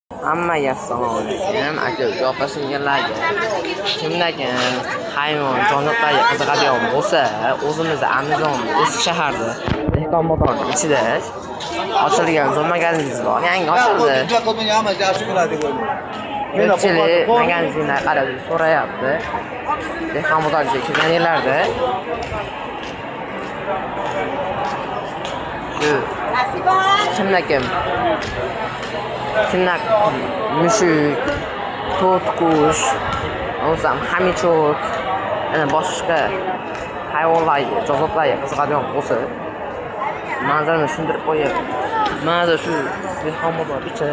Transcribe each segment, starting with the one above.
Hammaga assalomu alaykum, aka-uka, opa-singillarga. Kimlarga hayvon, jonzotlarga qiziqadigan bo'lsa, o'zimizni Andijonning eski shaharda, Dehqon bozorining ichida ochilgan zo'r magazinimiz bor. Yangi ochildi. Ko'pchilik magazinlar qarab so'rayapti. Dehqon bozoriga kelgan yillarda kimlar mushuk, to'tiqush, o'zam hamicho't, boshqa hayvonlarga, jonzotlarga qiziqadigan bo'lsa, manzarani tushuntirib qo'yayapti. Mana shu Dehqon bozor ichi,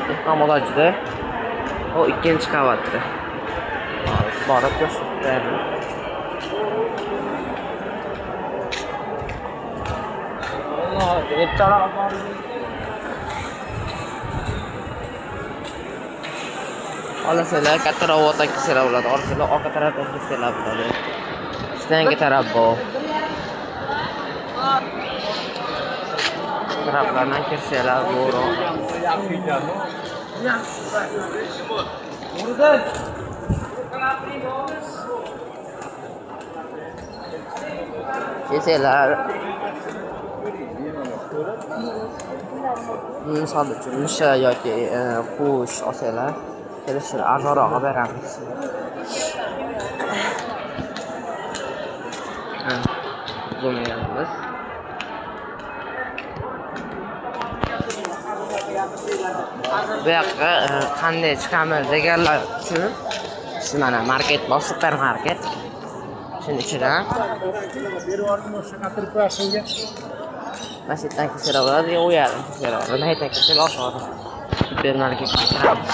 Dehqon bozorida o 2-qavatda. Borib ko'rsatdim. Olasizlar, kattaroq o'tdan kelsalar bo'ladi. Olasizlar, orqa tarafdan kelsalar bo'ladi. Istangi taraf bor. Taraflardan kelsalar bo'ladi. Kelsalar misol uchun mushuk yoki qush olsalar, kelishlar arzonroq beramiz. Zo'mayamiz. Bu yoqqa qanday chiqamiz deganlar uchun shu mana market bor, supermarket. Shuning ichidan masjiddan kelsalar bo'ladi, u yerdan kelsalar bo'ladi. Maytdan kelsalar osonroq. Supermarketga kiramiz.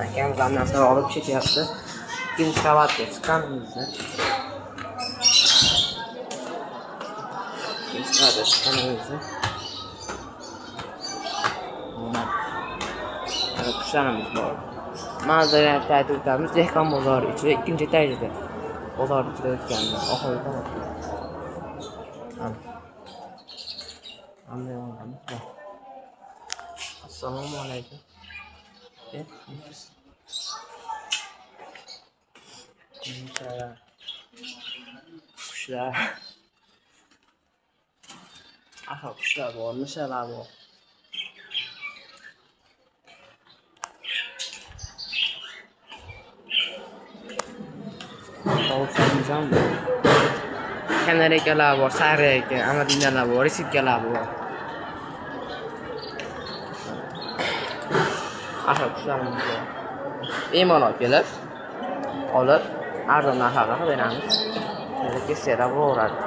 Akamiz narsani olib ketyapti. 2-qavatga chiqqanmiz. 2-qavatga chiqqanmiz. Mana qushlarimiz bor. Manzarani aytib o'tamiz. Dehqon bozori ichida 2-etajda. Bozor ichida o'tganmiz. Oxirida. Assalomu alaykum. Qushlar. Qushlar bor, mushuklar bor. Tovuqlarimiz ham bor. Kanariykalar bor, sariyka, amadinalar bor, resipkalar bor. Qushlarimiz bor. Bemalol kelib, olib, arzon narxlarda beramiz. Kelsalar bo'lardi.